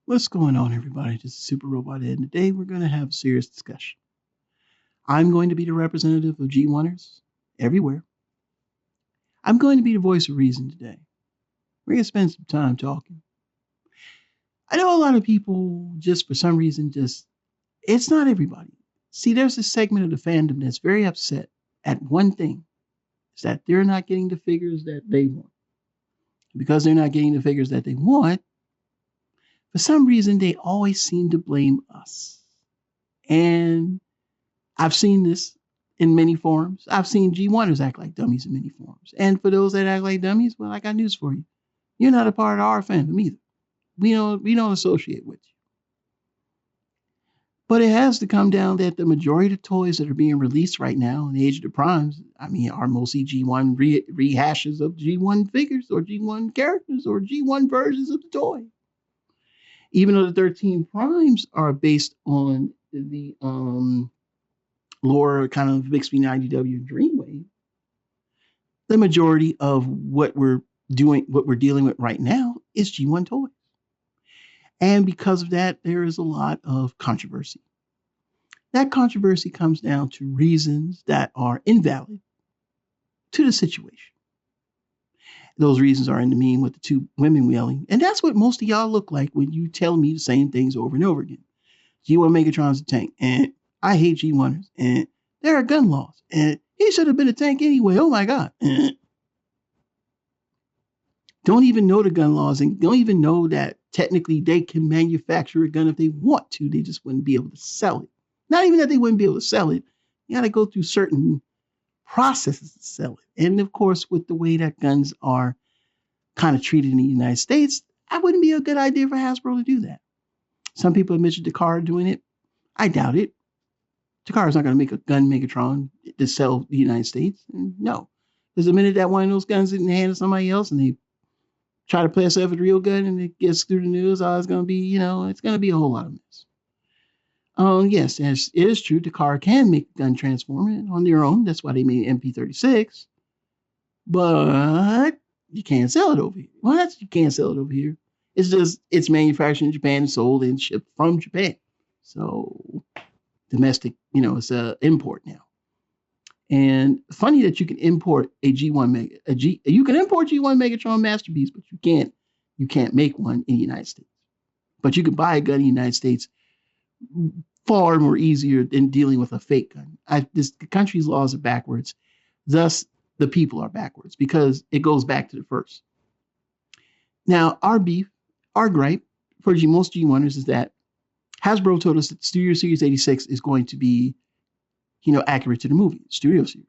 What's going on, everybody? This is Super Robot Ed, and today we're going to have a serious discussion. I'm going to be the representative of G1ers everywhere. I'm going to be the voice of reason today. We're going to spend some time talking. I know a lot of people, just for some reason, it's not everybody. See, there's a segment of the fandom that's very upset at one thing. It's that they're not getting the figures that they want. Because they're not getting the figures that they want, for some reason, they always seem to blame us. And I've seen this in many forums. I've seen G1ers act like dummies in many forums. And for those that act like dummies, well, I got news for you. You're not a part of our fandom either. We don't associate with you. But it has to come down that the majority of the toys that are being released right now in the age of the primes, are mostly G1 rehashes of G1 figures or G1 characters or G1 versions of the toy. Even though the 13 primes are based on the lore kind of Bixby 90W Dreamwave, the majority of what we're dealing with right now is G1 toys. And because of that, there is a lot of controversy. That controversy comes down to reasons that are invalid to the situation. Those reasons are in the meme with the two women yelling. And that's what most of y'all look like when you tell me the same things over and over again. G1 Megatron's a tank, and I hate G1ers, and there are gun laws, and he should have been a tank anyway. Oh my God. Don't even know the gun laws and don't even know that technically they can manufacture a gun if they want to. They just wouldn't be able to sell it. Not even that they wouldn't be able to sell it. You got to go through certain processes to sell it. And of course, with the way that guns are kind of treated in the United States, that wouldn't be a good idea for Hasbro to do that. Some people have mentioned Takara doing it. I doubt it. Takara's not going to make a gun Megatron to sell the United States. No. Because the minute that one of those guns is in the hand of somebody else and they try to play us with a real gun and it gets through the news, it's going to be, it's going to be a whole lot of mess. Yes, it is true. Takara can make a gun transformer on their own. That's why they made MP36. But you can't sell it over here. Well, you can't sell it over here. It's just, it's manufactured in Japan and sold and shipped from Japan. So domestic, it's an import now. And funny that you can import a G1 you can import G1 Megatron Masterpiece, but you can't make one in the United States. But you can buy a gun in the United States far more easier than dealing with a fake gun. The country's laws are backwards. Thus, the people are backwards because it goes back to the first. Now, our gripe for most G1ers is that Hasbro told us that Studio Series 86 is going to be, accurate to the movie, Studio Series.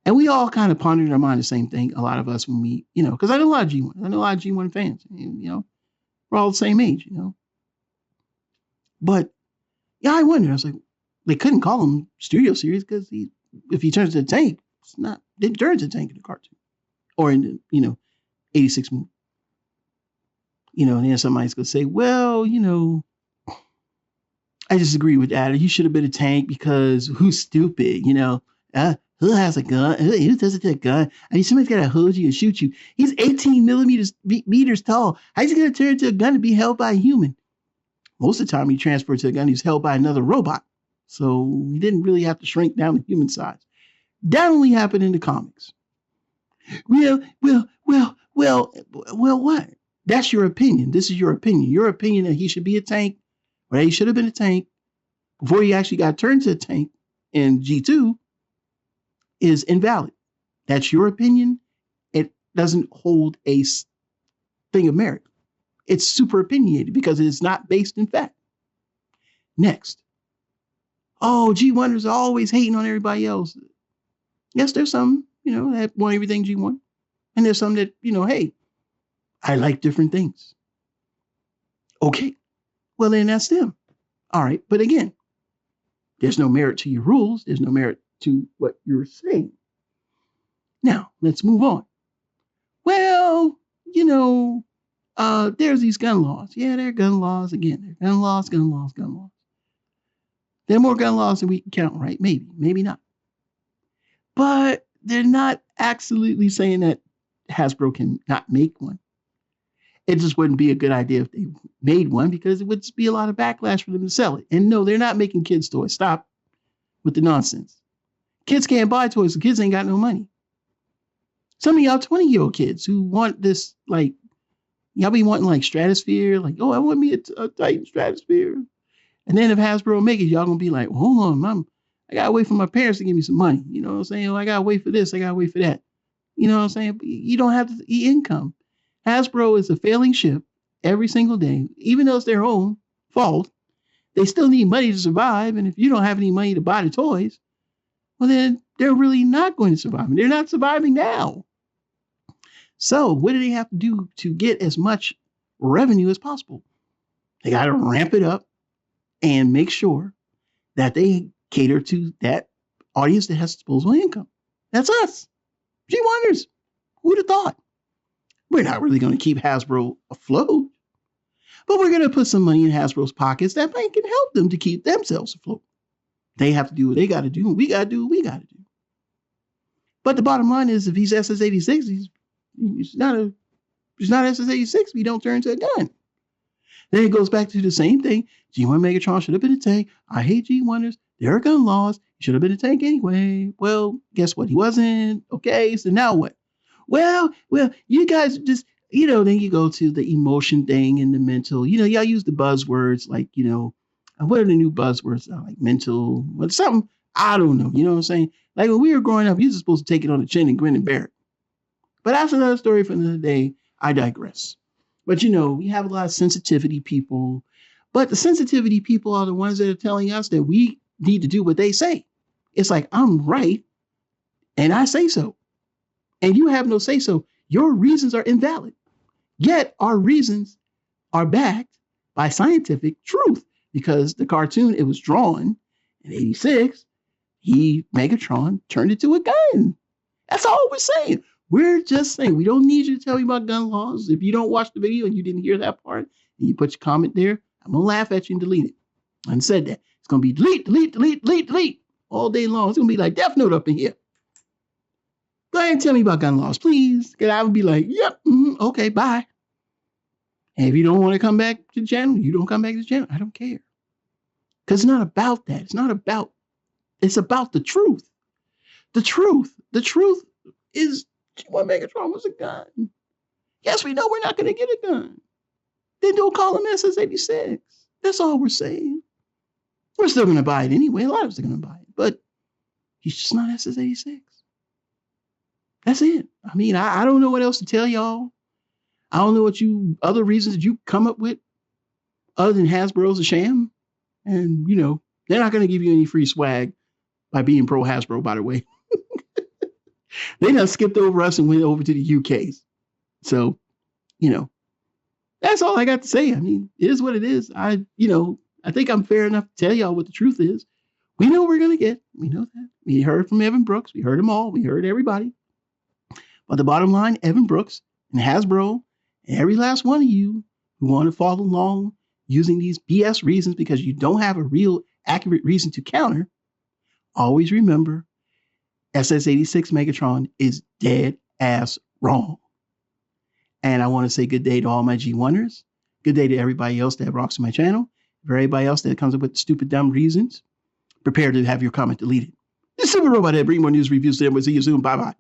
And we all kind of pondered in our mind the same thing, a lot of us when we, because I know a lot of G1. I know a lot of G1 fans, we're all the same age, But, yeah, I wondered. I was like, they couldn't call him Studio Series because if he turns into a tank, didn't turn into a tank in the cartoon or in the, 86 movie. And then somebody's going to say, well, I disagree with that. He should have been a tank because who's stupid, who has a gun? Who doesn't have a gun? Somebody's got to hold you and shoot you. He's 18 meters tall. How's he going to turn into a gun to be held by a human? Most of the time he transferred to a gun, he's held by another robot. So he didn't really have to shrink down to human size. That only happened in the comics. Well, what? That's your opinion. This is your opinion. Your opinion that he should be a tank, or that he should have been a tank before he actually got turned to a tank in G2 is invalid. That's your opinion. It doesn't hold a thing of merit. It's super opinionated because it is not based in fact. Next. Oh, G1ers are always hating on everybody else. Yes, there's some, that want everything G1. And there's some that, hey, I like different things. Okay. Well, then that's them. All right. But again, there's no merit to your rules. There's no merit to what you're saying. Now, let's move on. Well, there's these gun laws. Yeah, there are gun laws. Again, they're gun laws. There are more gun laws than we can count, right? Maybe not. But they're not absolutely saying that Hasbro can not make one. It just wouldn't be a good idea if they made one because it would just be a lot of backlash for them to sell it. And no, they're not making kids' toys. Stop with the nonsense. Kids can't buy toys. The kids ain't got no money. Some of y'all 20-year-old kids who want this, like, y'all be wanting like Stratosphere, like, oh, I want me a Titan Stratosphere. And then if Hasbro make it, y'all gonna be like, well, hold on, mom, I gotta wait for my parents to give me some money. You know what I'm saying? Oh, I gotta wait for this, I gotta wait for that. You know what I'm saying? You don't have the income. Hasbro is a failing ship every single day, even though it's their own fault. They still need money to survive. And if you don't have any money to buy the toys, well, then they're really not going to survive. And they're not surviving now. So what do they have to do to get as much revenue as possible? They got to ramp it up and make sure that they cater to that audience that has disposable income. That's us. G1ers. Who'd have thought? We're not really going to keep Hasbro afloat, but we're going to put some money in Hasbro's pockets that can help them to keep themselves afloat. They have to do what they got to do, and we got to do what we got to do. But the bottom line is, if he's SS-86, he's not SS-86 if he don't turn into a gun. Then it goes back to the same thing. G1 Megatron should have been a tank. I hate G1ers. There are gun laws. He should have been a tank anyway. Well, guess what? He wasn't. Okay, so now what? Well, you guys just, then you go to the emotion thing and the mental. Y'all use the buzzwords like, what are the new buzzwords? Like mental, something. I don't know. You know what I'm saying? Like when we were growing up, you're supposed to take it on the chin and grin and bear it. But that's another story for another day. I digress. But, we have a lot of sensitivity people. But the sensitivity people are the ones that are telling us that we need to do what they say. It's like, I'm right, and I say so. And you have no say so. Your reasons are invalid. Yet our reasons are backed by scientific truth. Because the cartoon, it was drawn in 86. Megatron turned it to a gun. That's all we're saying. We're just saying, we don't need you to tell me about gun laws. If you don't watch the video and you didn't hear that part and you put your comment there, I'm going to laugh at you and delete it. I said that. It's going to be delete all day long. It's going to be like Death Note up in here. Go ahead and tell me about gun laws, please. Because I would be like, yep, okay, bye. And if you don't want to come back to the channel, you don't come back to the channel. I don't care. Because it's not about that. It's about the truth. The truth is G1 Megatron was a gun. Yes, we know we're not going to get a gun. Then don't call him SS-86. That's all we're saying. We're still going to buy it anyway. A lot of us are going to buy it. But he's just not SS-86. That's it. I mean, I don't know what else to tell y'all. I don't know what other reasons that you come up with other than Hasbro's a sham. And, they're not going to give you any free swag by being pro Hasbro, by the way. They done skipped over us and went over to the UKs. So, that's all I got to say. I mean, it is what it is. I think I'm fair enough to tell y'all what the truth is. We know what we're going to get. We know that. We heard from Evan Brooks. We heard them all. We heard everybody. But the bottom line, Evan Brooks and Hasbro and every last one of you who want to follow along using these BS reasons because you don't have a real accurate reason to counter, always remember SS-86 Megatron is dead ass wrong. And I want to say good day to all my G1ers. Good day to everybody else that rocks my channel. For everybody else that comes up with stupid, dumb reasons, prepare to have your comment deleted. This is Super Robot Head, bring more news reviews to them. We'll see you soon. Bye-bye.